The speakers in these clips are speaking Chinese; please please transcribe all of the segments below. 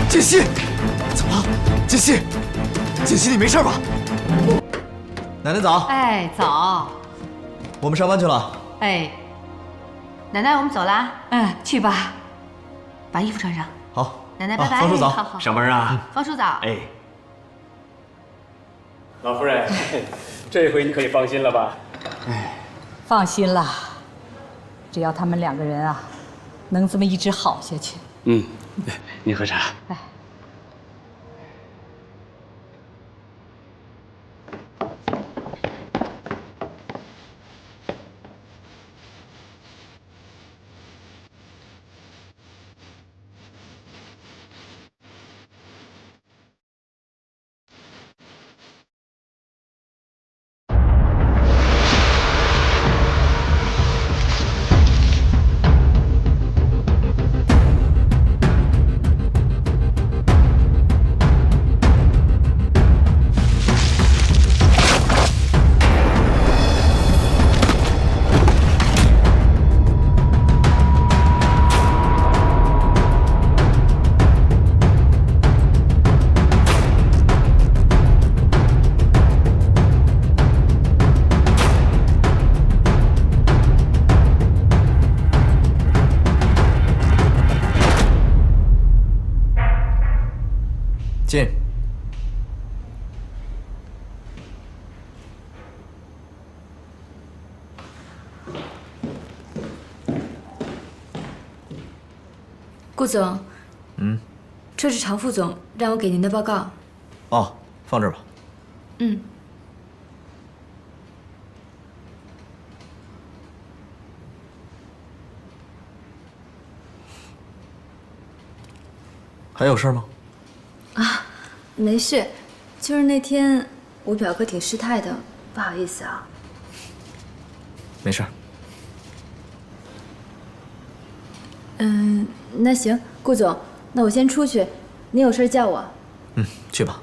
锦溪，怎么了？锦溪，锦溪，你没事吧？奶奶早。哎，早。我们上班去了。哎，奶奶，我们走啦。嗯，去吧。把衣服穿上。好。奶奶，拜拜。方叔早。好。上班啊。方叔早。哎。老夫人，这回你可以放心了吧？哎，放心啦，只要他们2个人啊，能这么一直好下去。嗯，您喝茶。哎。进。顾总，这是常副总让我给您的报告。哦，放这儿吧。嗯。还有事吗？啊，没事，就是那天我表哥挺失态的，不好意思啊。没事。那行，顾总，那我先出去，你有事叫我。去吧。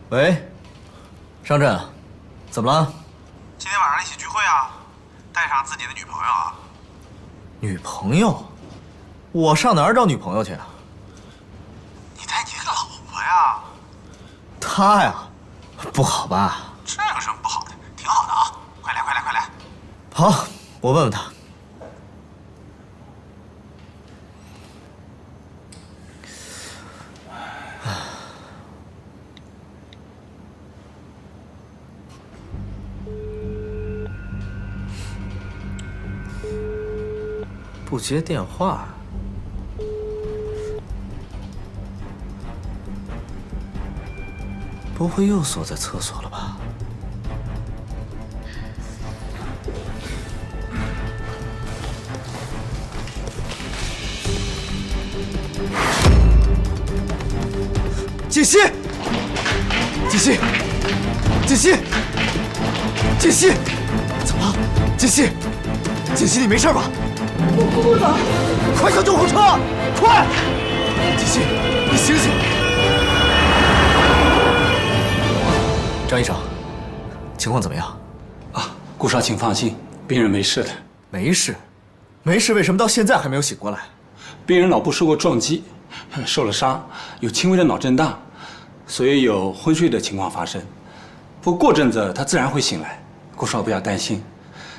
喂，商震，怎么了？今天晚上一起聚会啊，带上自己的女朋友啊。女朋友？我上哪儿找女朋友去啊？你带你老婆呀？她呀，不好吧？这有什么不好的？挺好的啊！快来快来快来！好，我问问她。不接电话，不会又锁在厕所了吧？锦溪，锦溪，锦溪，锦溪，怎么了？锦溪，锦溪，你没事吧？顾总，快叫救护车！快！锦溪，你醒醒！张医生，情况怎么样？啊，顾少，请放心，病人没事的。没事，没事，为什么到现在还没有醒过来？病人脑部受过撞击，受了伤，有轻微的脑震荡，所以有昏睡的情况发生。不过阵子他自然会醒来，顾少不要担心，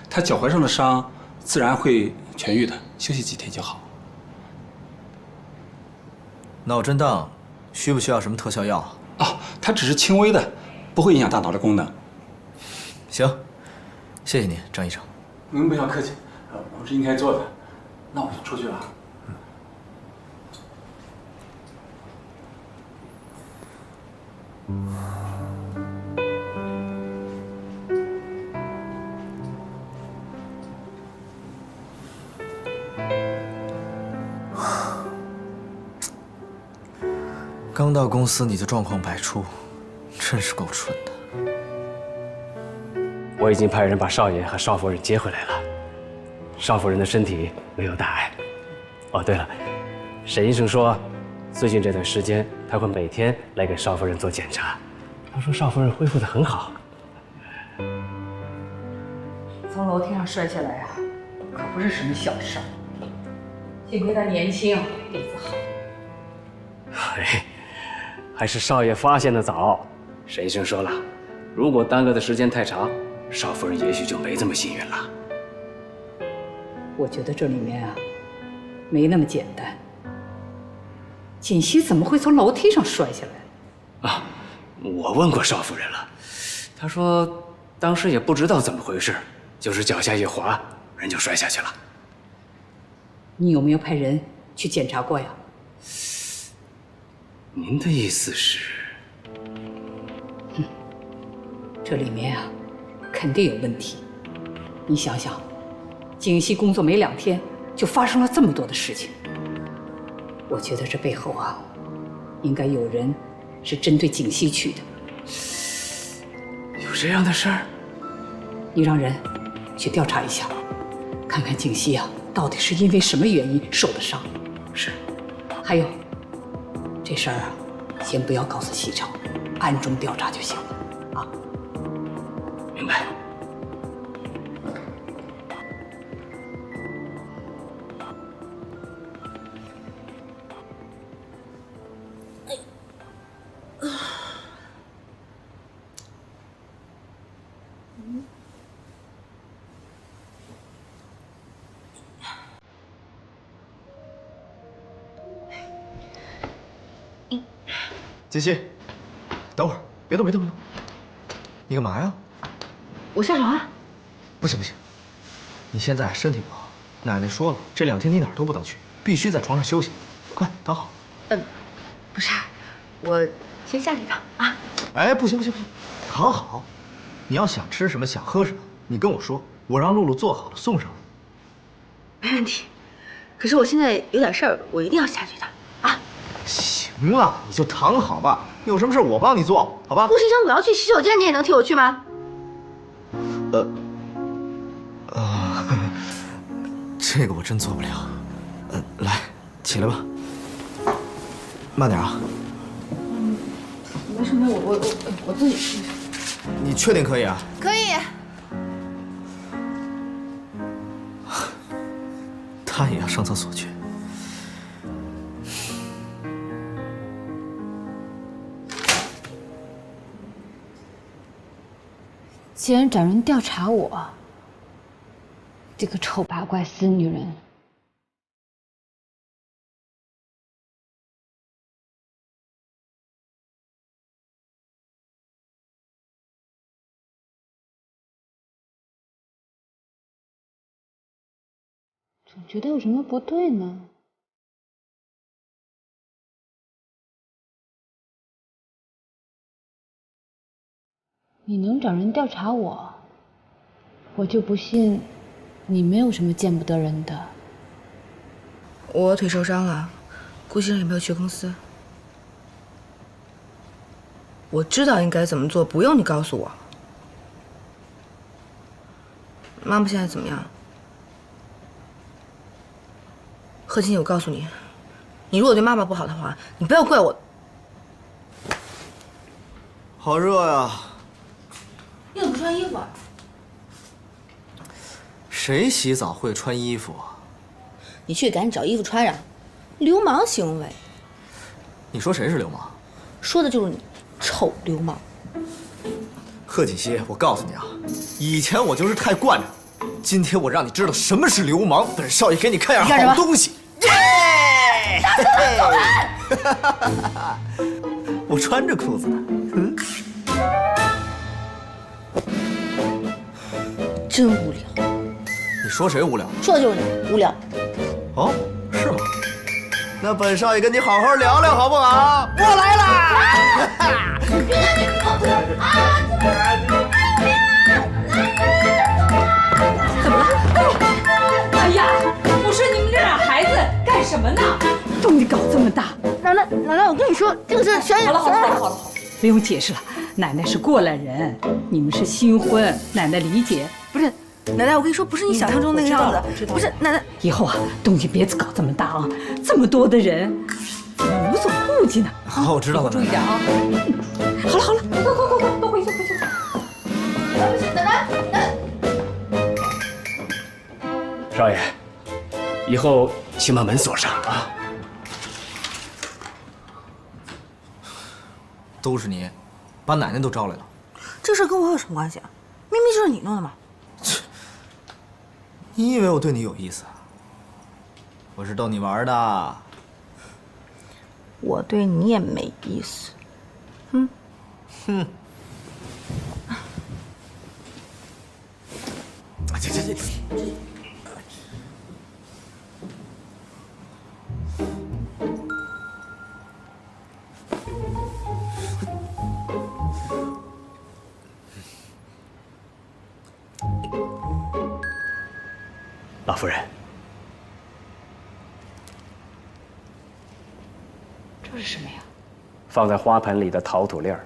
他脚踝上的伤自然会痊愈的，休息几天就好。脑震荡需不需要什么特效药啊？哦，它只是轻微的，不会影响大脑的功能。行，谢谢你，张医生。您不要客气，我们是应该做的。那我就出去了。刚到公司你就状况百出，真是够蠢的。我已经派人把少爷和少夫人接回来了，少夫人的身体没有大碍。哦，对了，沈医生说，最近这段时间他会每天来给少夫人做检查，他说少夫人恢复得很好。从楼梯上摔下来啊，可不是什么小事儿。幸亏他年轻，底子好。哎，还是少爷发现的早。沈医生说了，如果耽搁的时间太长，少夫人也许就没这么幸运了。我觉得这里面啊，没那么简单。锦溪怎么会从楼梯上摔下来？啊，我问过少夫人了，她说当时也不知道怎么回事，就是脚下一滑，人就摔下去了。你有没有派人去检查过呀？您的意思是？这里面啊，肯定有问题。你想想，锦溪工作没2天，就发生了这么多的事情。我觉得这背后啊，应该有人是针对锦溪去的。有这样的事儿？你让人去调查一下，看看锦溪啊，到底是因为什么原因受的伤。是。还有，这事儿啊，先不要告诉西城，暗中调查就行了。啊。明白。锦溪，等会儿，别动，别动，别动！你干嘛呀？我下床啊。不行不行，你现在身体不好，奶奶说了，这2天你哪儿都不能去，必须在床上休息。快躺好。不是，我先下去一趟啊。哎，不行不行不行，躺好。你要想吃什么，想喝什么，你跟我说，我让露露做好了送上来。没问题。可是我现在有点事儿，我一定要下去一趟啊。行了，你就躺好吧。有什么事我帮你做，好吧？不是，我要去洗手间，你也能替我去吗？这个我真做不了。来，起来吧。慢点啊。没事没事，我自己去。你确定可以啊？可以。他也要上厕所去。既然找人调查我，这个臭八怪死女人，总觉得有什么不对呢。你能找人调查我，我就不信你没有什么见不得人的。我腿受伤了，顾先生也没有去公司。我知道应该怎么做，不用你告诉我。妈妈现在怎么样？贺金，我告诉你，你如果对妈妈不好的话，你不要怪我。好热呀！你怎么不穿衣服啊？谁洗澡会穿衣服啊？你去赶紧找衣服穿上，流氓行为。你说谁是流氓？说的就是你，臭流氓。贺锦溪，我告诉你啊，以前我就是太惯着你，今天我让你知道什么是流氓。本少爷给你看样好东西。耶！我穿着裤子呢。真无聊。你说谁无聊？说的就是你无聊。哦，是吗？那本少爷跟你好好聊聊好不好？我来啦！怎么了？哎呀，我说你们这俩孩子干什么呢？动静搞这么大！奶奶，我跟你说，这个是玄好了，不用解释了。奶奶是过来人，你们是新婚，奶奶理解。不是，奶奶，我跟你说，不是你想象中那个样子。知道。不是，奶奶，以后啊，动静别搞这么大啊，这么多的人，怎么无所顾忌呢？好，我知道了。注意点啊！好了，快，都回去。不是，奶奶。少爷，以后请把门锁上啊。都是你，把奶奶都招来了。这事跟我有什么关系啊？明明就是你弄的嘛！你以为我对你有意思啊？我是逗你玩的。我对你也没意思。哼。这。老夫人，这是什么呀？放在花盆里的陶土粒儿，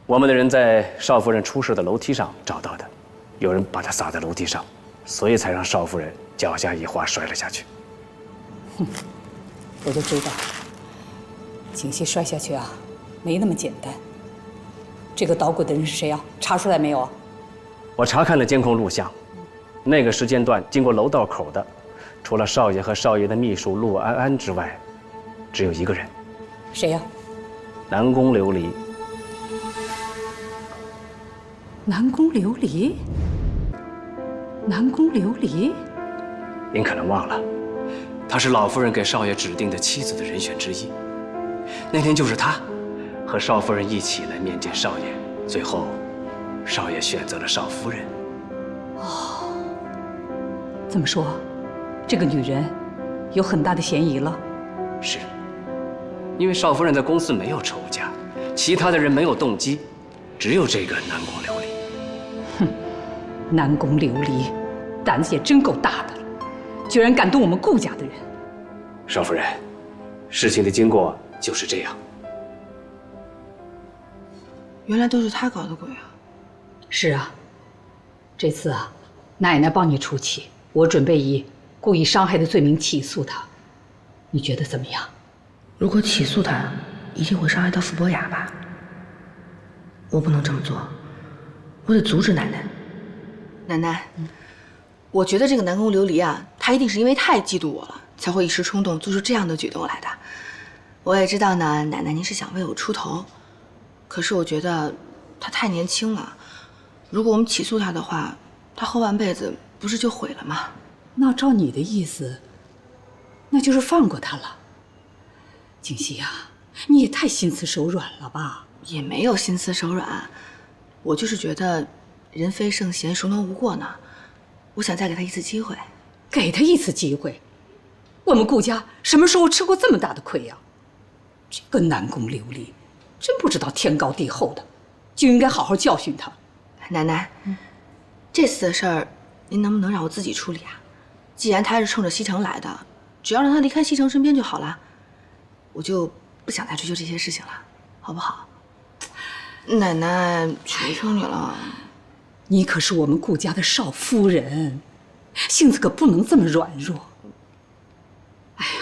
我们的人在少夫人出事的楼梯上找到的，有人把它撒在楼梯上，所以才让少夫人脚下一滑摔了下去。我就知道，景熙摔下去啊，没那么简单。这个捣鬼的人是谁啊？查出来没有啊？我查看了监控录像，那个时间段经过楼道口的，除了少爷和少爷的秘书陆安安之外，只有一个人。谁呀？南宫琉璃。南宫琉璃？南宫琉璃？您可能忘了，她是老夫人给少爷指定的妻子的人选之一。那天就是她，和少夫人一起来面见少爷，最后，少爷选择了少夫人。哦，这么说，这个女人有很大的嫌疑了。是，因为少夫人在公司没有仇家，其他的人没有动机，只有这个南宫琉璃。哼，南宫琉璃，胆子也真够大的了，居然敢动我们顾家的人。少夫人，事情的经过就是这样。原来都是他搞的鬼啊！是啊，这次啊，奶奶帮你出气，我准备以故意伤害的罪名起诉他，你觉得怎么样？如果起诉他，一定会伤害到傅博雅吧？我不能这么做，我得阻止奶奶。奶奶，我觉得这个南宫琉璃啊，他一定是因为太嫉妒我了，才会一时冲动做出这样的举动来的。我也知道呢，奶奶您是想为我出头，可是我觉得他太年轻了，如果我们起诉他的话，他后半辈子不是就毁了吗？那照你的意思，那就是放过他了。景熙呀，你也太心慈手软了吧？也没有心慈手软，我就是觉得人非圣贤，孰能无过呢？我想再给他一次机会。给他一次机会？我们顾家什么时候吃过这么大的亏呀？这个南宫琉璃，真不知道天高地厚的，就应该好好教训他。奶奶，这次的事儿，您能不能让我自己处理啊？既然他是冲着西城来的，只要让他离开西城身边就好了，我就不想再追究这些事情了，好不好？奶奶，求求你了。你可是我们顾家的少夫人，性子可不能这么软弱。哎呀，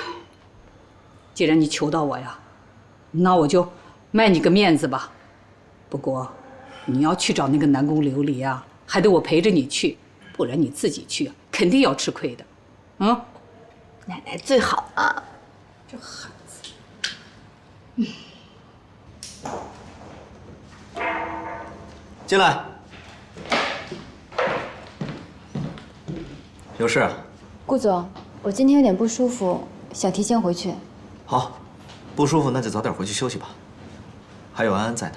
既然你求到我呀，那我就卖你个面子吧。不过，你要去找那个南宫琉璃啊，还得我陪着你去，不然你自己去啊，肯定要吃亏的。嗯，奶奶最好了。这孩子，进来。有事啊？顾总，我今天有点不舒服，想提前回去。好，不舒服那就早点回去休息吧。还有安安在呢，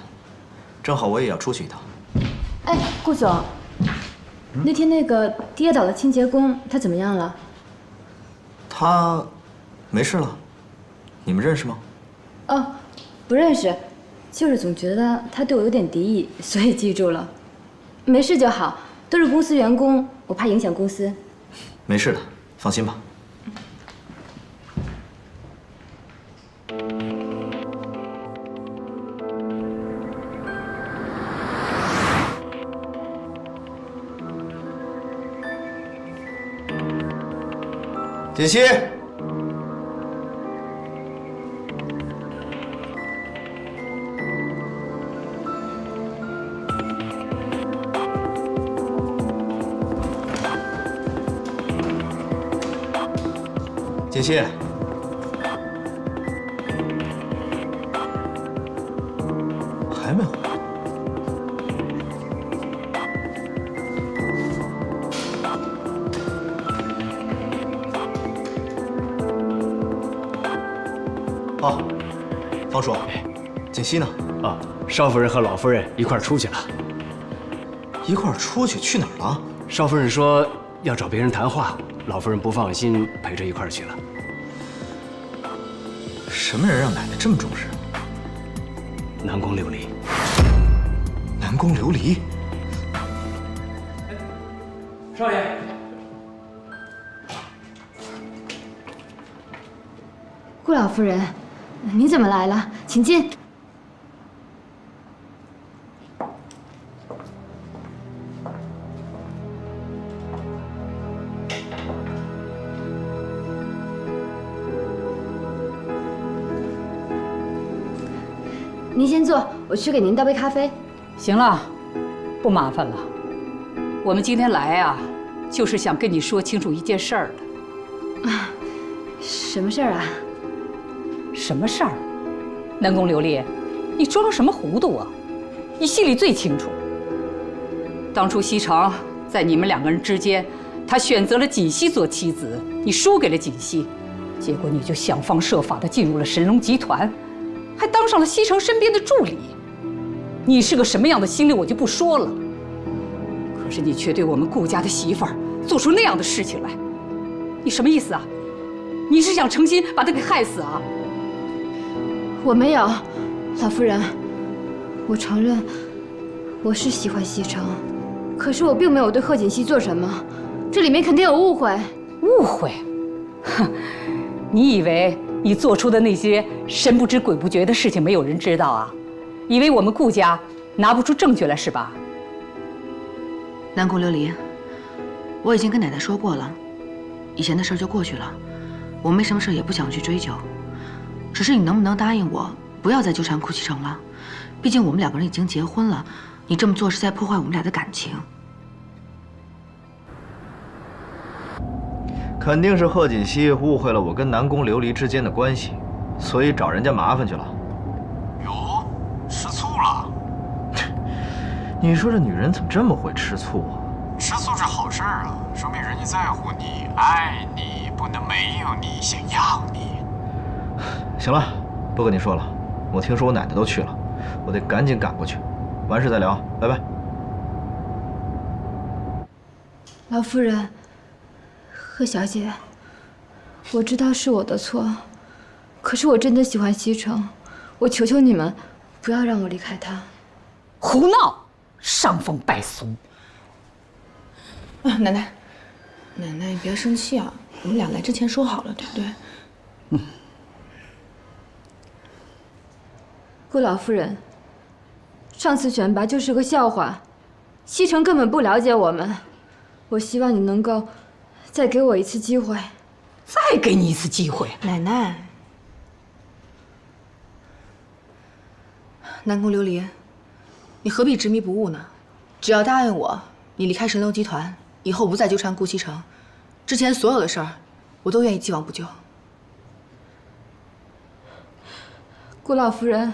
正好我也要出去一趟。哎，顾总，那天那个跌倒的清洁工，他怎么样了？他没事了。你们认识吗？哦，不认识，就是总觉得他对我有点敌意，所以记住了。没事就好，都是公司员工，我怕影响公司。没事的，放心吧。锦溪，锦溪，还没回来。哦，方叔，锦溪呢？啊，少夫人和老夫人一块儿出去了。一块儿出去？去哪儿了？少夫人说要找别人谈话，老夫人不放心，陪着一块儿去了。什么人让奶奶这么重视？南宫琉璃。南宫琉璃？少爷，顾老夫人，你怎么来了？请进。您先坐，我去给您倒杯咖啡。行了，不麻烦了。我们今天来啊，就是想跟你说清楚一件事儿的。什么事儿啊？什么事儿？南宫琉璃，你装什么糊涂啊？你心里最清楚。当初西城在你们两个人之间，他选择了锦溪做妻子，你输给了锦溪，结果你就想方设法地进入了神龙集团，还当上了西城身边的助理。你是个什么样的心理，我就不说了。可是你却对我们顾家的媳妇儿做出那样的事情来，你什么意思啊？你是想诚心把她给害死啊？我没有，老夫人，我承认我是喜欢西城，可是我并没有对贺锦熙做什么，这里面肯定有误会。误会？哼，你以为你做出的那些神不知鬼不觉的事情没有人知道啊？以为我们顾家拿不出证据来是吧？南宫琉璃，我已经跟奶奶说过了，以前的事就过去了，我没什么事也不想去追究。只是你能不能答应我，不要再纠缠顾西城了？毕竟我们两个人已经结婚了，你这么做是在破坏我们俩的感情。肯定是贺锦熙误会了我跟南宫琉璃之间的关系，所以找人家麻烦去了。哟，吃醋了？你说这女人怎么这么会吃醋啊？吃醋是好事啊，说明人家在乎你、爱你，不能没有你，想要你。行了，不跟你说了，我听说我奶奶都去了，我得赶紧赶过去。完事再聊，拜拜。老夫人，贺小姐，我知道是我的错，可是我真的喜欢西城，我求求你们，不要让我离开他。胡闹，伤风败俗。啊，奶奶，奶奶你别生气啊，我们俩来之前说好了，对不对？顾老夫人，上次选拔就是个笑话，西城根本不了解我们。我希望你能够再给我一次机会。再给你一次机会，奶奶，南宫琉璃，你何必执迷不悟呢？只要答应我，你离开神龙集团，以后不再纠缠顾西城，之前所有的事儿，我都愿意既往不咎。顾老夫人，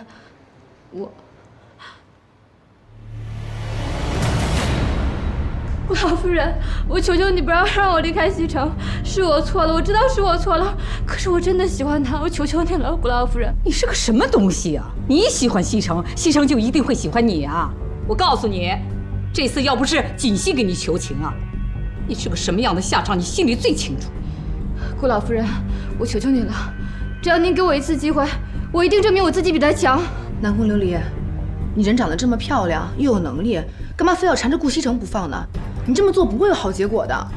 顾老夫人，我求求你不要让我离开西城，是我错了，我知道是我错了，可是我真的喜欢他，我求求你了，顾老夫人。你是个什么东西啊？你喜欢西城，西城就一定会喜欢你啊？我告诉你，这次要不是锦溪给你求情啊，你是个什么样的下场，你心里最清楚。顾老夫人，我求求你了，只要您给我一次机会，我一定证明我自己比他强。南宫琉璃，你人长得这么漂亮，又有能力，干嘛非要缠着顾西城不放呢？你这么做不会有好结果的。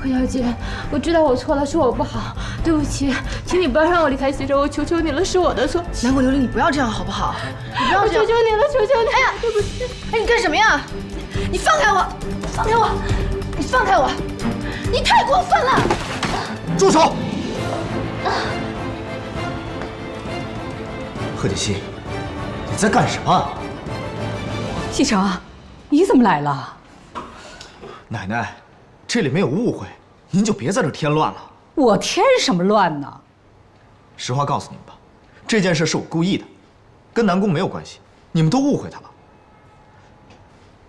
贺小姐，我知道我错了，是我不好，对不起，请你不要让我离开西城，我求求你了，是我的错。南宫琉璃，你不要这样好不好？你不要这样，我求求你了，求求你！哎呀，对不起！哎，你干什么呀？你放开我！放开我！你放开我！你太过分了！住手！贺锦熙，你在干什么？西城，你怎么来了？奶奶，这里没有误会，您就别在这添乱了。我添什么乱呢？实话告诉你们吧，这件事是我故意的，跟南宫没有关系，你们都误会他了。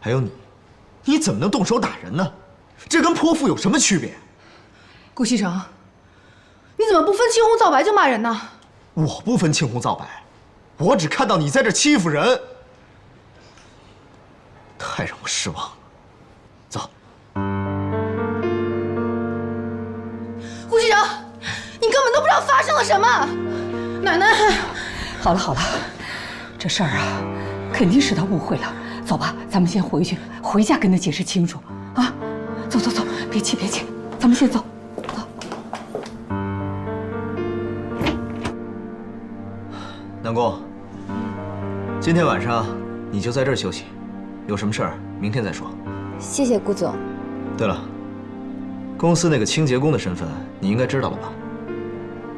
还有你，你怎么能动手打人呢？这跟泼妇有什么区别？顾西城，你怎么不分青红皂白就骂人呢？我不分青红皂白，我只看到你在这欺负人，太让我失望了。走。顾西城，你根本都不知道发生了什么。奶奶，好了好了，这事儿啊，肯定是他误会了。走吧，咱们先回去，回家跟他解释清楚啊！走走走，别气别气，咱们先走。走。南宫，今天晚上你就在这儿休息，有什么事儿明天再说。谢谢顾总。对了，公司那个清洁工的身份你应该知道了吧？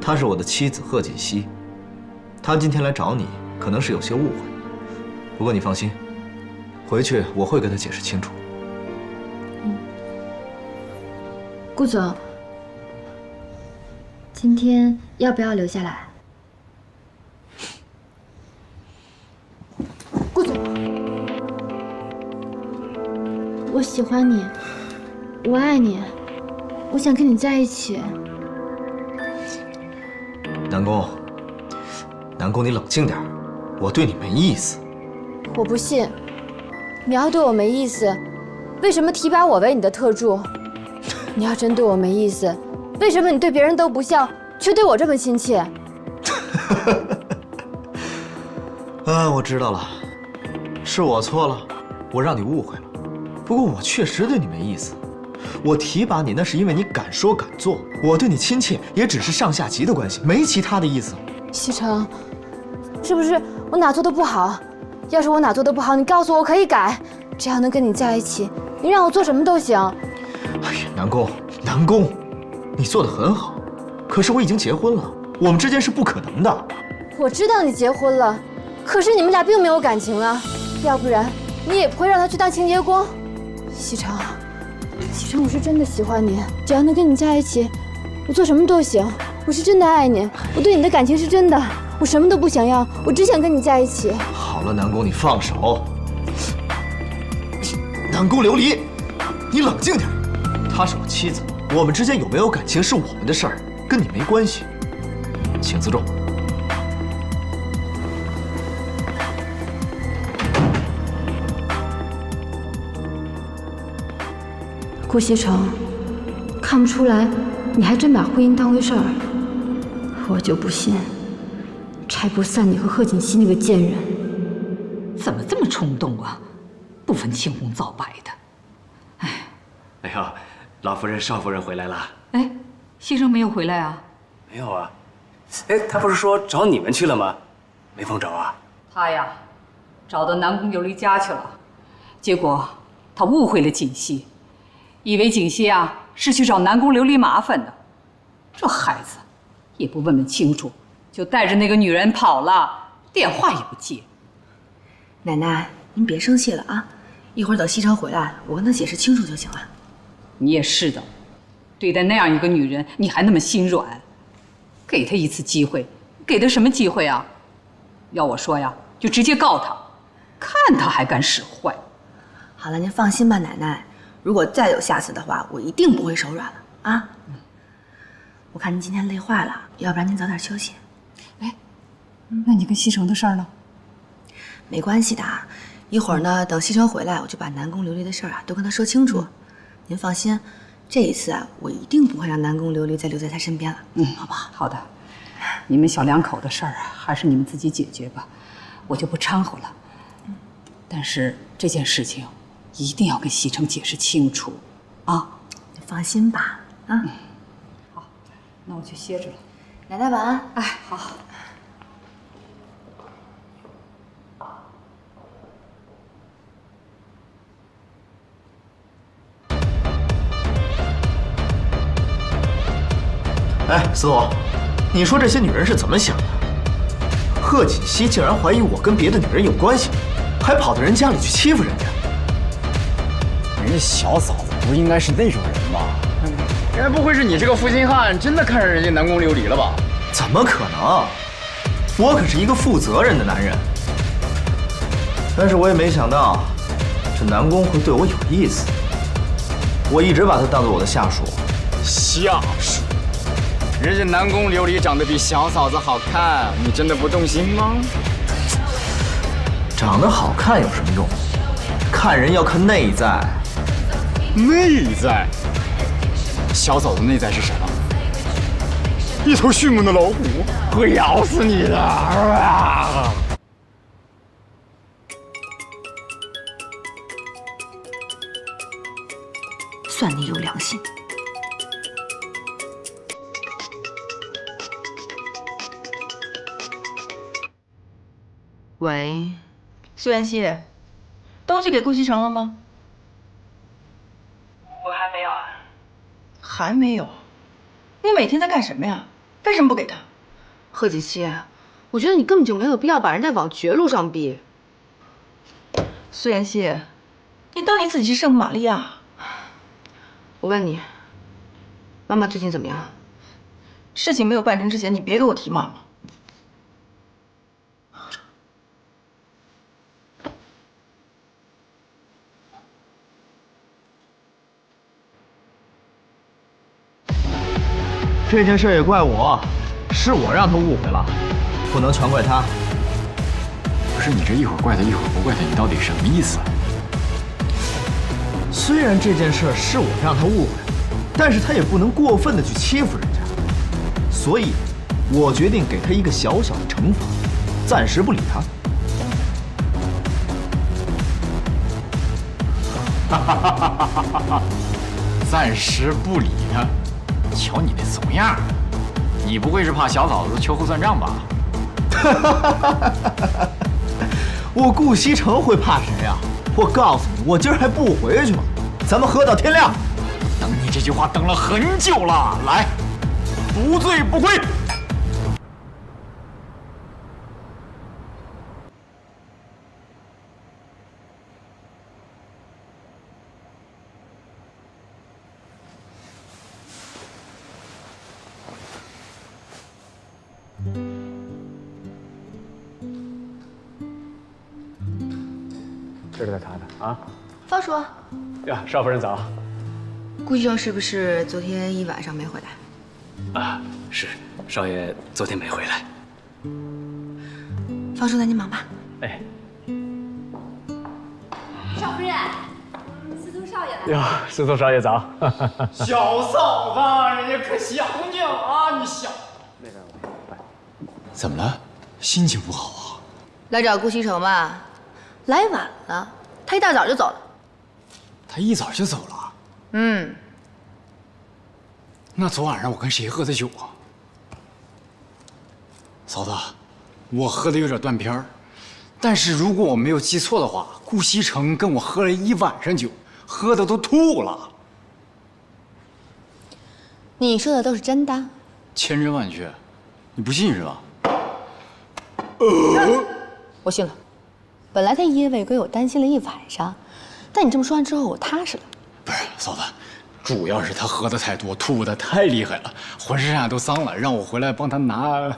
她是我的妻子贺锦熙，她今天来找你，可能是有些误会。不过你放心，回去我会跟她解释清楚。顾总，今天要不要留下来？顾总，我喜欢你，我爱你，我想跟你在一起。南宫，南宫，你冷静点，我对你没意思。我不信，你要对我没意思，为什么提拔我为你的特助？你要真对我没意思，为什么你对别人都不像，却对我这么亲切？啊，我知道了，是我错了，我让你误会了。不过我确实对你没意思，我提拔你那是因为你敢说敢做，我对你亲切也只是上下级的关系，没其他的意思。西城，是不是我哪做的不好？要是我哪做的不好，你告诉我，我可以改。只要能跟你在一起，你让我做什么都行。哎呀，南宫，南宫，你做的很好，可是我已经结婚了，我们之间是不可能的。我知道你结婚了，可是你们俩并没有感情啊，要不然你也不会让他去当清洁工。西城，西城，我是真的喜欢你，只要能跟你在一起，我做什么都行。我是真的爱你，我对你的感情是真的，我什么都不想要，我只想跟你在一起。好了，南宫，你放手。南宫琉璃，你冷静点。她是我妻子，我们之间有没有感情是我们的事儿，跟你没关系。请自重。顾西城，看不出来，你还真把婚姻当回事儿。我就不信，拆不散你和贺锦熙那个贱人。怎么这么冲动啊？不分青红皂白的。哎呦，老夫人、少夫人回来了。哎，西城没有回来啊？没有啊。哎，他不是说找你们去了吗？没逢着啊？他呀，找到南宫琉璃家去了，结果他误会了锦溪，以为锦溪啊是去找南宫琉璃麻烦的。这孩子也不问问清楚，就带着那个女人跑了，电话也不接。奶奶，您别生气了啊，一会儿等西城回来，我跟他解释清楚就行了。你也是的，对待那样一个女人，你还那么心软，给她一次机会，给她什么机会啊？要我说呀，就直接告她，看她还敢使坏。好了，您放心吧，奶奶，如果再有下次的话，我一定不会手软了啊。我看您今天累坏了，要不然您早点休息。哎，那你跟西城的事儿呢？没关系的，一会儿呢，等西城回来，我就把南宫琉璃的事儿啊都跟他说清楚。您放心，这一次啊，我一定不会让南宫琉璃再留在他身边了。好不好？好的，你们小两口的事儿啊，还是你们自己解决吧，我就不掺和了。但是这件事情一定要跟西城解释清楚，啊！你放心吧，啊。好，那我去歇着了。奶奶晚安。哎，好。哎，司总，你说这些女人是怎么想的？贺锦熙竟然怀疑我跟别的女人有关系，还跑到人家里去欺负人家。人家小嫂子不应该是那种人吗？该不会是你这个负心汉真的看上人家南宫琉璃了吧？怎么可能？我可是一个负责任的男人。但是我也没想到，这南宫会对我有意思。我一直把他当做我的下属。下属？人家南宫琉璃长得比小嫂子好看，你真的不动心吗？长得好看有什么用？看人要看内在。内在？小嫂子内在是什么？一头迅猛的老虎，会咬死你的！算你有良心。喂，苏妍希，东西给顾西城了吗？我还没有啊。还没有？你每天在干什么呀？为什么不给他？贺锦熙，我觉得你根本就没有必要把人家往绝路上逼。苏妍希，你当你自己是圣母玛利亚？我问你，妈妈最近怎么样？事情没有办成之前，你别给我提妈妈。这件事也怪我，是我让他误会了，不能全怪他。不是你这一会儿怪他，一会儿不怪他，你到底什么意思？虽然这件事是我让他误会了，但是他也不能过分的去欺负人家，所以，我决定给他一个小小的惩罚，暂时不理他。暂时不理他。瞧你那怂样，你不会是怕小嫂子秋后算账吧？我顾西城会怕谁呀？我告诉你，我今儿还不回去吗？咱们喝到天亮。等你这句话等了很久了，来，不醉不归。这是在他的啊。方叔，呀，少夫人早。顾医生是不是昨天一晚上没回来？啊，是，少爷昨天没回来。方叔，那你忙吧。哎，少夫人，司徒少爷来了。哟，司徒少爷早。小嫂子，人家可想你了啊！你想那个，怎么了？心情不好啊？来找顾西城吧，来晚了，他一大早就走了。他一早就走了？嗯。那昨晚上我跟谁喝的酒啊？嫂子，我喝的有点断片儿，但是如果我没有记错的话，顾西城跟我喝了一晚上酒，喝的都吐了。你说的都是真的？千真万确，你不信是吧？我信了。本来他一夜未归，我担心了一晚上，但你这么说完之后，我踏实了。不是，嫂子，主要是他喝的太多，吐的太厉害了，浑身上下都脏了，让我回来帮他拿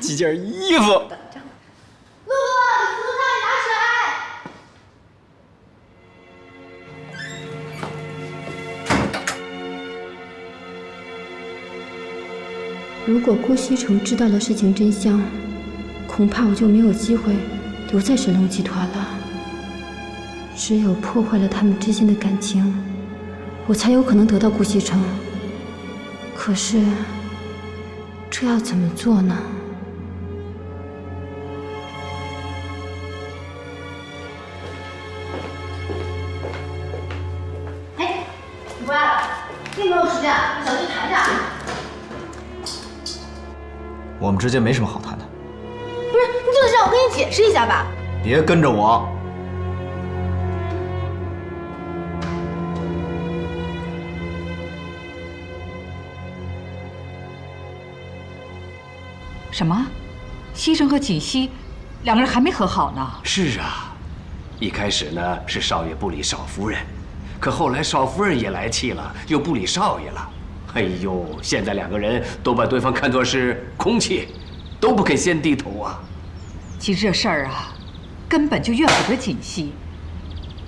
几件衣服。等着。露露，你扶他拿水。如果顾西城知道了事情真相，恐怕我就没有机会留在神龙集团了。只有破坏了他们之间的感情，我才有可能得到顾西城。可是，这要怎么做呢？哎，你回来了，并没有时间，你小心谈着。我们之间没什么好谈的。不是，你就得让我跟你解释一下吧。别跟着我。什么？西城和锦溪两个人还没和好呢？是啊，一开始呢是少爷不理少夫人，可后来少夫人也来气了，又不理少爷了。哎呦，现在两个人都把对方看作是空气，都不肯先低头啊。其实这事儿啊，根本就怨不得锦溪。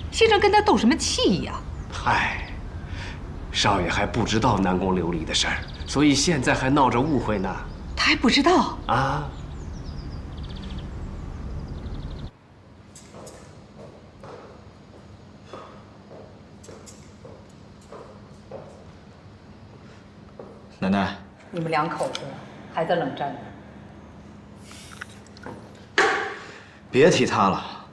西城跟他斗什么气呀？嗨，少爷还不知道南宫琉璃的事儿，所以现在还闹着误会呢。他还不知道啊？奶奶，你们两口子还在冷战呢。别提他了，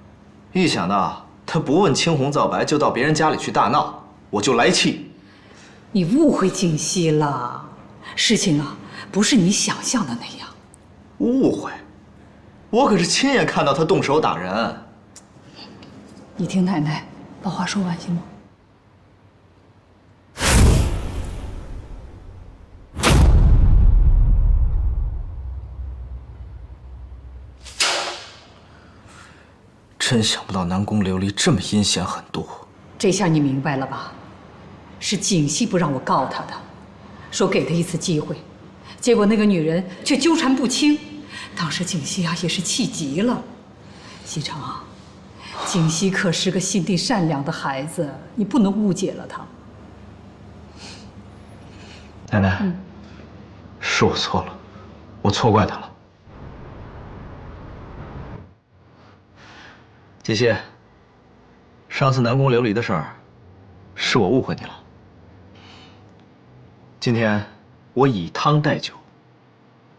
一想到他不问青红皂白就到别人家里去大闹，我就来气。你误会锦溪了，事情啊，不是你想象的那样。误会？我可是亲眼看到他动手打人。你听奶奶把话说完行吗？真想不到南宫琉璃这么阴险狠毒。这下你明白了吧？是锦溪不让我告他的，说给他一次机会，结果那个女人却纠缠不清。当时锦溪啊也是气极了。西城啊，锦溪可是个心地善良的孩子，你不能误解了他。奶奶，是我错了，我错怪他了。姐姐，上次南宫琉璃的事儿，是我误会你了。今天我以汤代酒，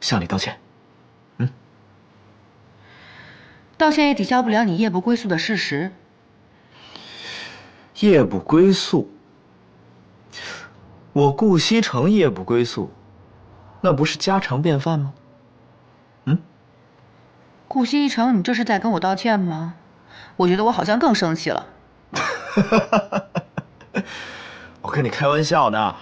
向你道歉。道歉也抵消不了你夜不归宿的事实。夜不归宿，我顾西城夜不归宿，那不是家常便饭吗？顾西一城，你这是在跟我道歉吗？我觉得我好像更生气了。我跟你开玩笑呢。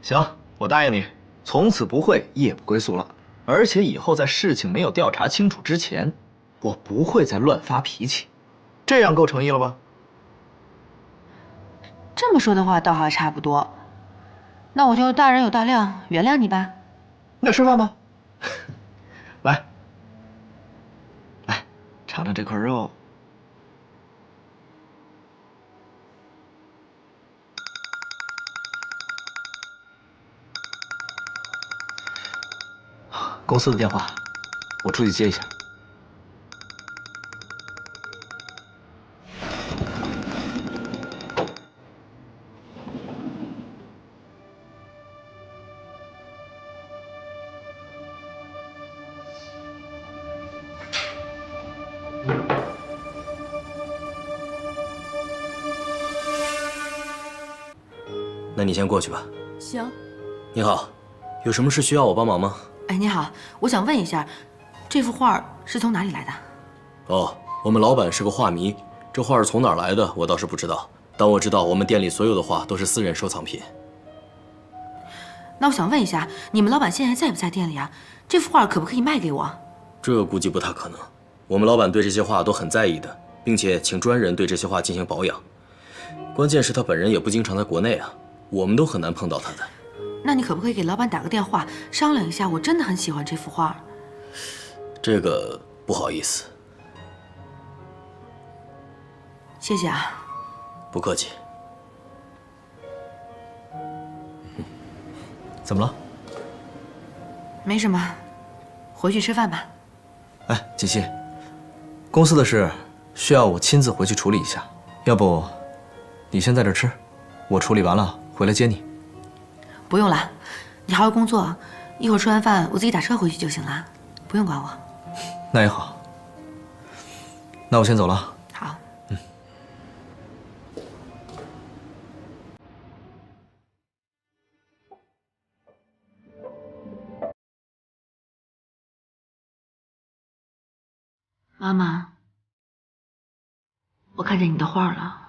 行，我答应你，从此不会夜不归宿了。而且以后在事情没有调查清楚之前，我不会再乱发脾气。这样够诚意了吧？这么说的话，倒还差不多。那我就大人有大量，原谅你吧。那吃饭吧。来，来，尝尝这块肉。公司的电话，我出去接一下。那你先过去吧。行。你好，有什么事需要我帮忙吗？哎，你好，我想问一下，这幅画是从哪里来的？哦，我们老板是个画迷，这画是从哪儿来的，我倒是不知道。但我知道我们店里所有的画都是私人收藏品。那我想问一下，你们老板现在在不在店里啊？这幅画可不可以卖给我？这估计不太可能。我们老板对这些画都很在意的，并且请专人对这些画进行保养。关键是他本人也不经常在国内啊，我们都很难碰到他的。那你可不可以给老板打个电话商量一下？我真的很喜欢这幅画。这个不好意思。谢谢啊。不客气。怎么了？没什么，回去吃饭吧。哎，锦溪，公司的事需要我亲自回去处理一下，要不你先在这吃，我处理完了回来接你。不用了，你好好工作，一会儿吃完饭我自己打车回去就行了，不用管我。那也好，那我先走了。好。妈妈，我看见你的画了。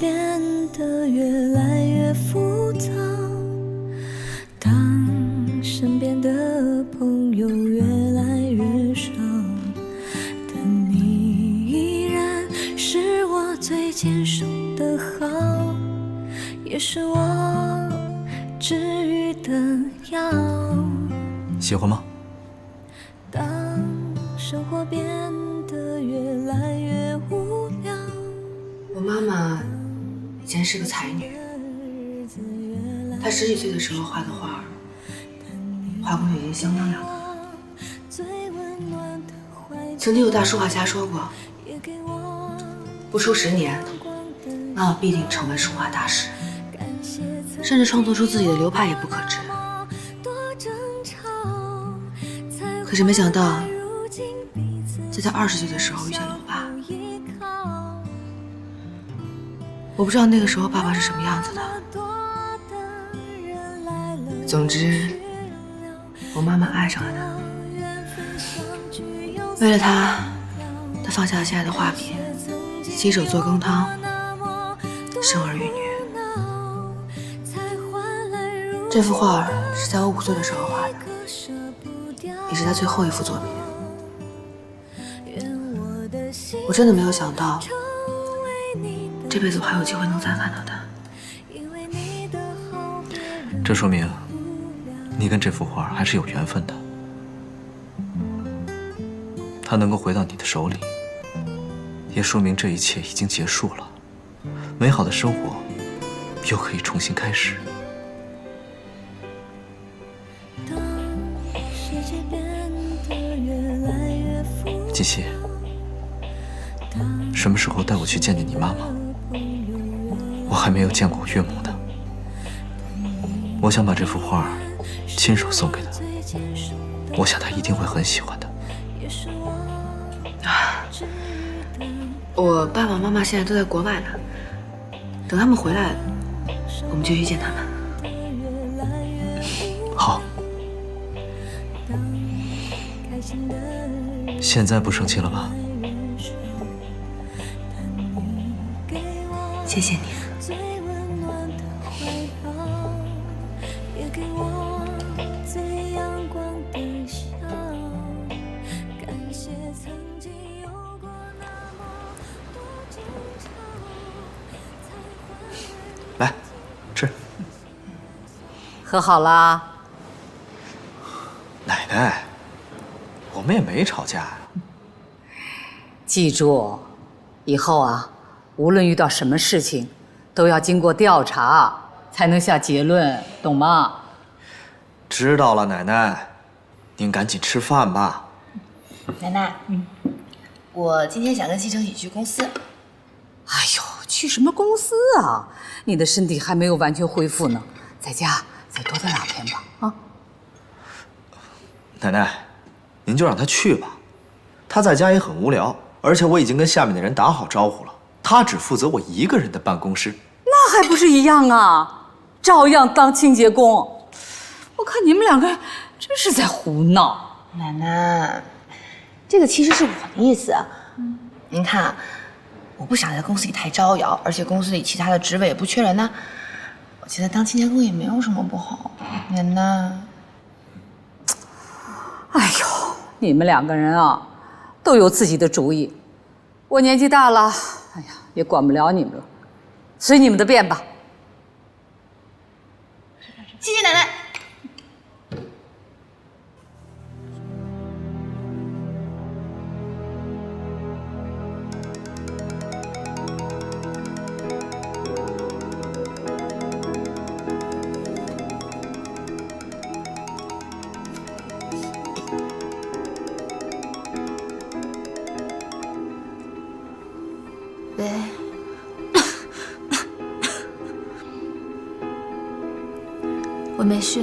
变得越来越复杂。当身边的朋友越来越少，但你依然是我最坚守的好，也是我治愈的药。喜欢吗？当生活变得越来越无聊。我妈妈以前是个才女，她10几岁的时候画的画，画工已经相当了得。曾经有大书画家说过，不出10年，妈妈必定成为书画大师，甚至创作出自己的流派也不可知。可是没想到，在她20岁的时候遇见了我爸。我不知道那个时候爸爸是什么样子的。总之，我妈妈爱上了他。为了他，她放下了心爱的画笔，洗手做羹汤，生儿育女。这幅画是在我5岁的时候画的，也是他最后一幅作品。我真的没有想到，这辈子我还有机会能再看到他。这说明你跟这幅画还是有缘分的。它能够回到你的手里，也说明这一切已经结束了，美好的生活又可以重新开始。锦溪，什么时候带我去见见你妈妈？我还没有见过我岳母呢。我想把这幅画亲手送给她，我想她一定会很喜欢的。我爸爸妈妈现在都在国外呢，等他们回来，我们就去见他们。好。现在不生气了吧？谢谢你。来，吃。和好啦？奶奶，我们也没吵架呀。记住，以后啊，无论遇到什么事情，都要经过调查才能下结论，懂吗？知道了，奶奶，您赶紧吃饭吧。奶奶，我今天想跟西城一起去公司。哎呦，去什么公司啊？你的身体还没有完全恢复呢，在家再多待2天吧。啊，奶奶，您就让他去吧，他在家也很无聊，而且我已经跟下面的人打好招呼了，他只负责我一个人的办公室。那还不是一样啊，照样当清洁工。我看你们2个真是在胡闹。奶奶，这个其实是我的意思。您看，我不想在公司里太招摇，而且公司里其他的职位也不缺人呢。我觉得当清洁工也没有什么不好。奶奶，哎呦，你们2个人啊，都有自己的主意。我年纪大了，哎呀，也管不了你们了，随你们的便吧。谢谢奶奶。喂，我没事。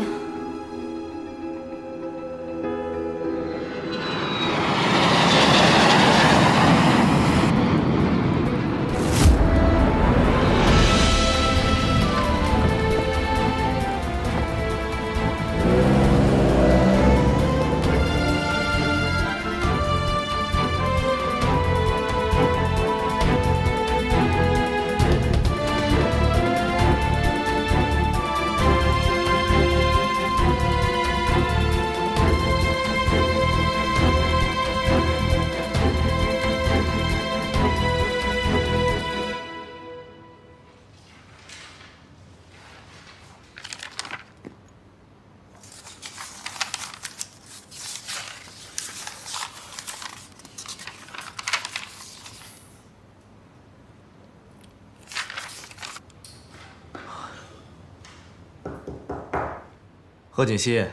何锦溪，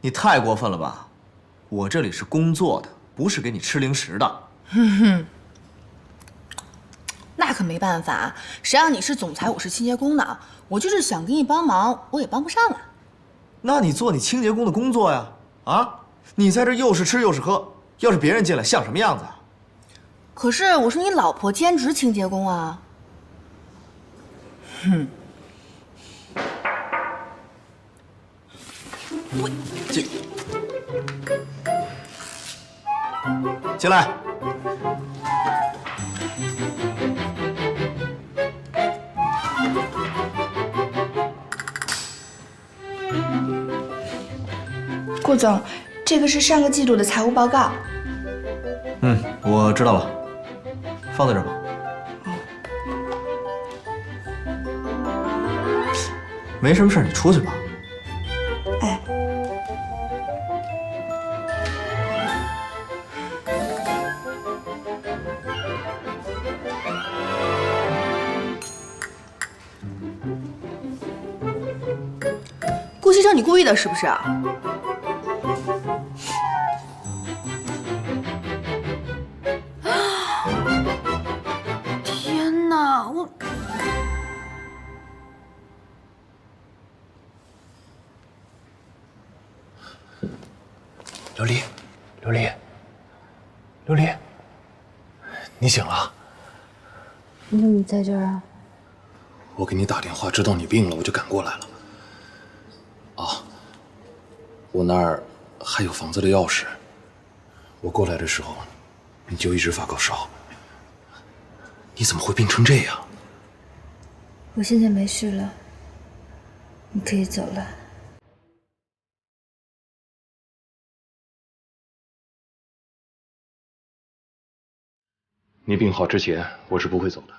你太过分了吧？我这里是工作的，不是给你吃零食的。哼哼，那可没办法，谁让你是总裁，我是清洁工呢？我就是想给你帮忙，我也帮不上了。那你做你清洁工的工作呀！啊，你在这又是吃又是喝，要是别人进来像什么样子啊？可是我是你老婆，兼职清洁工啊。哼。 进来。顾总，这个是上个季度的财务报告。我知道了，放在这儿吧。没什么事，你出去吧。 哎，顾先生，你故意的是不是？天哪，我。 琉璃，琉璃，琉璃，你醒了？你怎么在这儿啊？我给你打电话，知道你病了，我就赶过来了。啊，我那儿还有房子的钥匙。我过来的时候，你就一直发高烧。你怎么会病成这样？我现在没事了，你可以走了。 你病好之前，我是不会走的。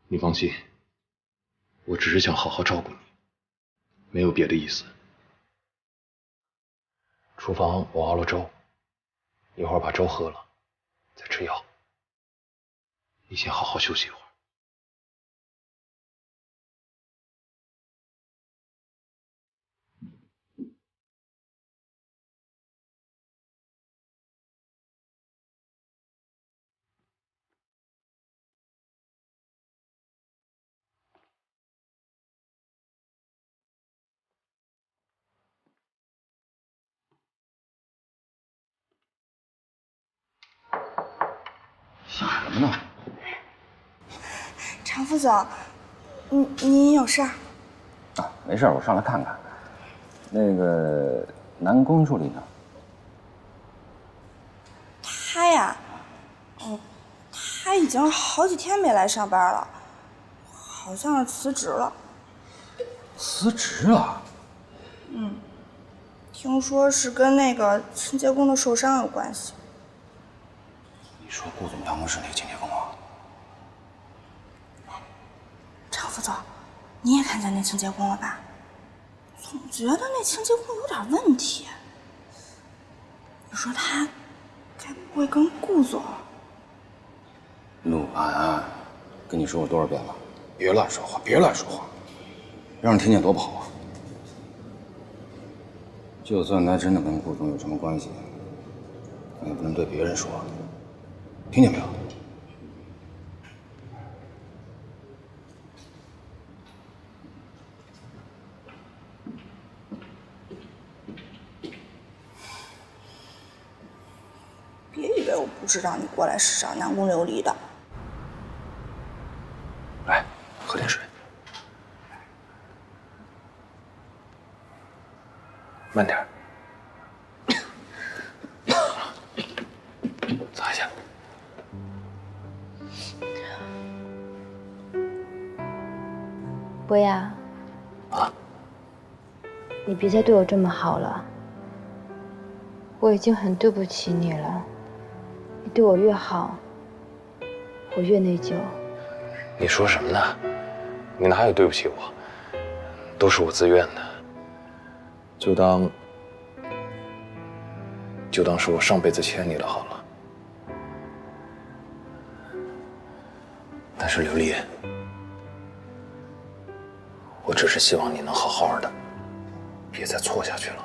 你放心，我只是想好好照顾你，没有别的意思。厨房我熬了粥，一会儿把粥喝了，再吃药。你先好好休息一会儿。 想什么呢？常副总，你有事儿？啊，没事，我上来看看。那个男公助理呢？他呀，他已经好几天没来上班了，好像是辞职了。辞职了？听说是跟那个清洁工的受伤有关系。 你说顾总办公室那个清洁工啊？常副总，你也看见那清洁工了吧？总觉得那清洁工有点问题。你说他该不会跟顾总？陆安，跟你说过多少遍了，别乱说话，别乱说话，让人听见多不好啊！就算他真的跟顾总有什么关系，咱也不能对别人说。 听见没有？别以为我不知道你过来是找南宫琉璃的。来，喝点水。慢点。擦一下。 博雅，你别再对我这么好了，我已经很对不起你了。你对我越好，我越内疚。你说什么呢？你哪有对不起我？都是我自愿的。就当是我上辈子欠你的好了。但是琉璃。 我只是希望你能好好的，别再错下去了。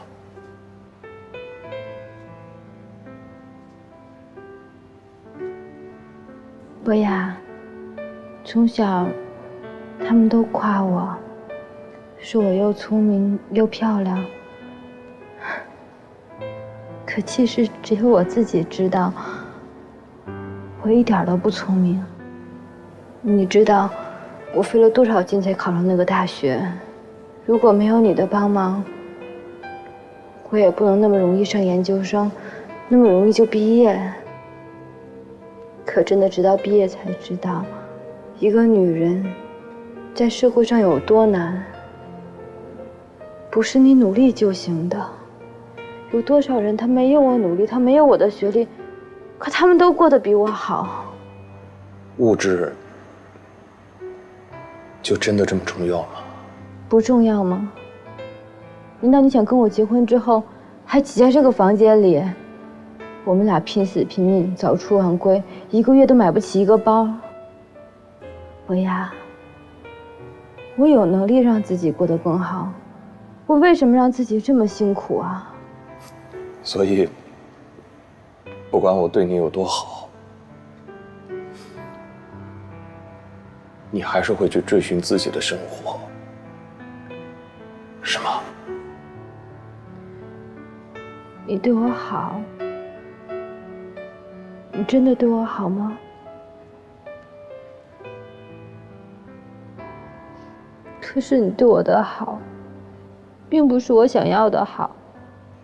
博雅，从小他们都夸我，说我又聪明又漂亮。可其实只有我自己知道，我一点都不聪明。你知道我费了多少劲才考上那个大学？如果没有你的帮忙，我也不能那么容易上研究生，那么容易就毕业。可真的直到毕业才知道，一个女人在社会上有多难，不是你努力就行的。有多少人他没有我努力，他没有我的学历，可他们都过得比我好。物质就真的这么重要吗？不重要吗？难道你想跟我结婚之后还挤在这个房间里，我们俩拼死拼命早出晚归，一个月都买不起一个包？博雅，我有能力让自己过得更好，我为什么让自己这么辛苦啊？所以，不管我对你有多好，你还是会去追寻自己的生活，是吗？你对我好，你真的对我好吗？可是你对我的好，并不是我想要的好。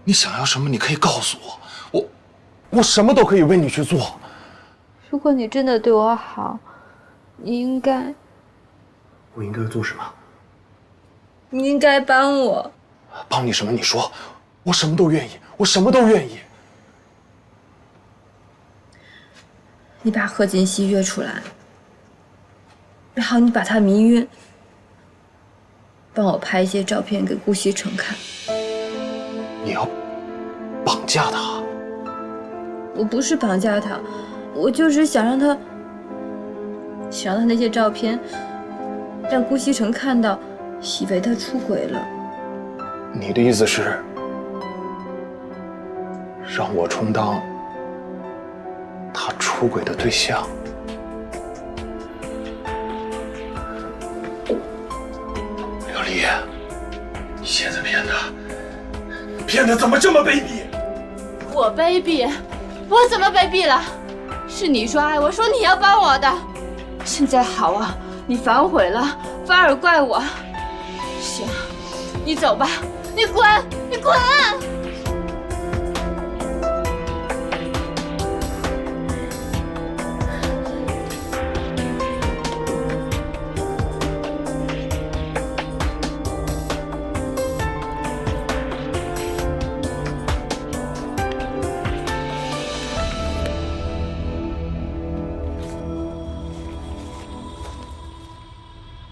你想要什么？你可以告诉我，我什么都可以为你去做。如果你真的对我好，你应该，我应该做什么？你应该帮我。帮你什么？你说，我什么都愿意，我什么都愿意。你把贺锦熙约出来，然后你把他迷晕，帮我拍一些照片给顾西城看。你要绑架他？我不是绑架他，我就是想让他那些照片让顾西城看到，以为他出轨了。你的意思是让我充当他出轨的对象？刘丽，你现在变得怎么这么卑鄙？我卑鄙？我怎么卑鄙了？是你说爱我，说你要帮我的。现在好啊，你反悔了，反而怪我。行，你走吧，你滚，你滚！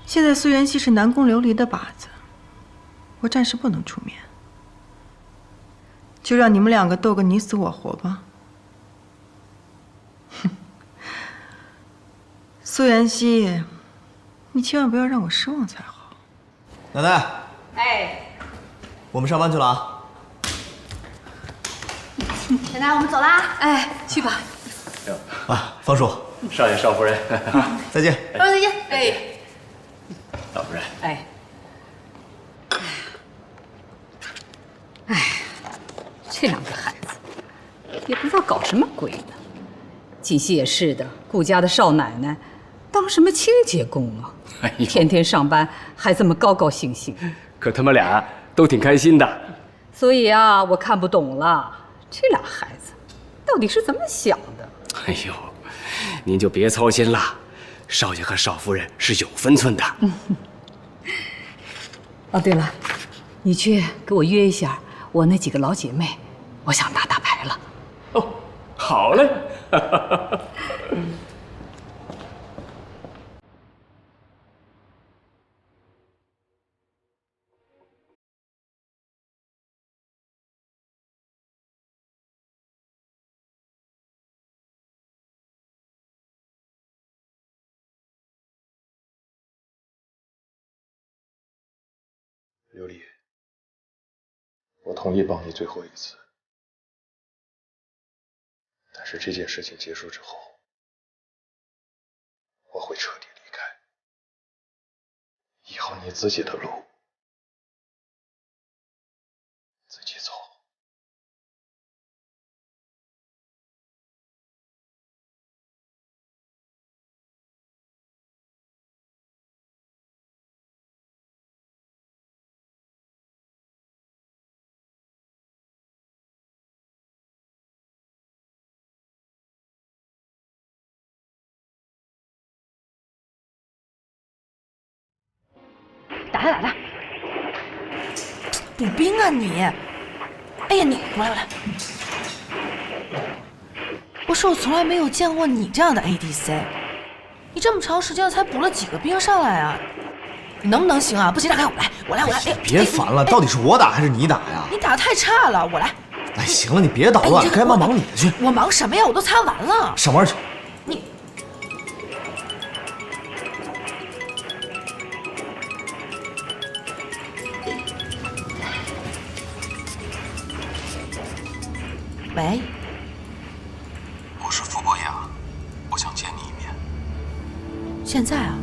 现在苏元熙是南宫琉璃的靶子，我暂时不能出面，就让你们两个斗个你死我活吧。哼，苏元熙，你千万不要让我失望才好。奶奶，哎，我们上班去了啊。奶奶，我们走啦。哎，去吧。啊，方叔，少爷少夫人，再见。少爷再见。哎，老夫人，哎，这两个孩子也不知道搞什么鬼呢。锦溪也是的，顾家的少奶奶，当什么清洁工啊？哎呦，天天上班还这么高高兴兴。可他们俩都挺开心的。所以啊，我看不懂了，这俩孩子到底是怎么想的？哎呦，您就别操心了，少爷和少夫人是有分寸的。哦，对了，你去给我约一下我那几个老姐妹，我想打打牌了。哦，好嘞。琉璃，我同意帮你最后一次，但是这件事情结束之后，我会彻底离开，以后你自己的路自己走。打他打他！补兵啊你！哎呀你过来过来！我说我从来没有见过你这样的 ADC， 你这么长时间了才补了几个兵上来啊？你能不能行啊？不行让开我来！哎，别烦了，到底是我打还是你打呀？你打得太差了，我来。哎，行了，你别捣乱了，该忙你的去。我忙什么呀？我都擦完了。上班去。你。喂，我是傅博雅，我想见你一面。现在啊？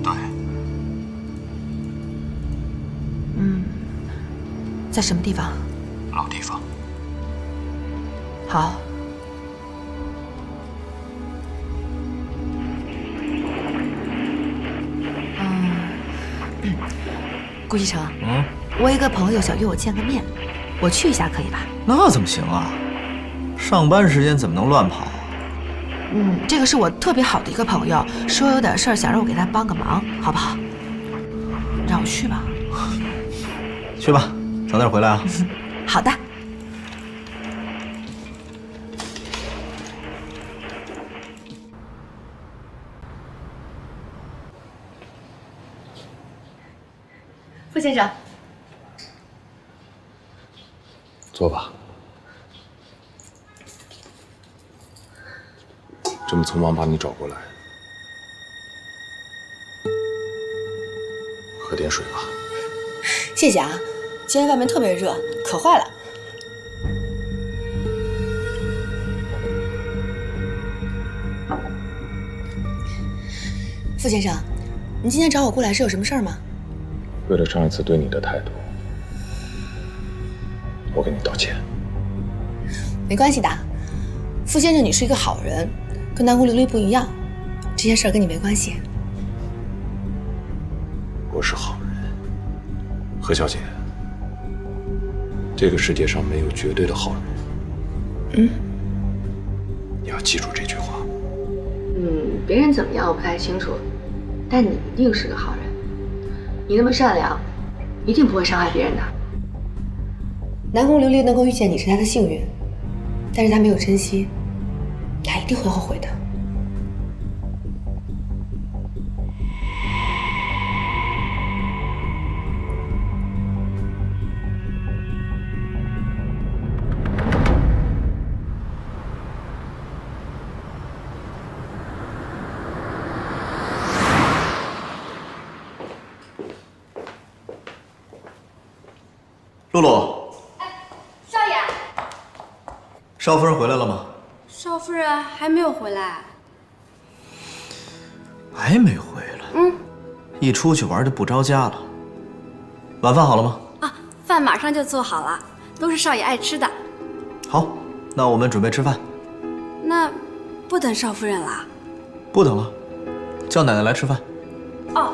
对。在什么地方？老地方。好。顾西城，我一个朋友想约我见个面，我去一下可以吧？那怎么行啊？上班时间怎么能乱跑？这个是我特别好的一个朋友，说有点事儿想让我给他帮个忙，好不好？让我去吧。去吧，早点回来啊。好的。傅先生，坐吧。这么匆忙把你找过来，喝点水吧。谢谢啊，今天外面特别热，渴坏了。傅先生，您今天找我过来是有什么事儿吗？为了上一次对你的态度，我给你道歉。没关系的，傅先生，你是一个好人，跟南宫琉璃不一样，这件事儿跟你没关系。我是好人，何小姐，这个世界上没有绝对的好人。你要记住这句话。别人怎么样我不太清楚，但你一定是个好人。你那么善良，一定不会伤害别人的。南宫琉璃能够遇见你是他的幸运，但是他没有珍惜，他一定会后悔的。露露，少爷，少夫人回来了吗？少夫人还没有回来。还没回来？一出去玩就不着家了。晚饭好了吗？啊，饭马上就做好了，都是少爷爱吃的。好，那我们准备吃饭。那不等少夫人了？不等了，叫奶奶来吃饭。哦。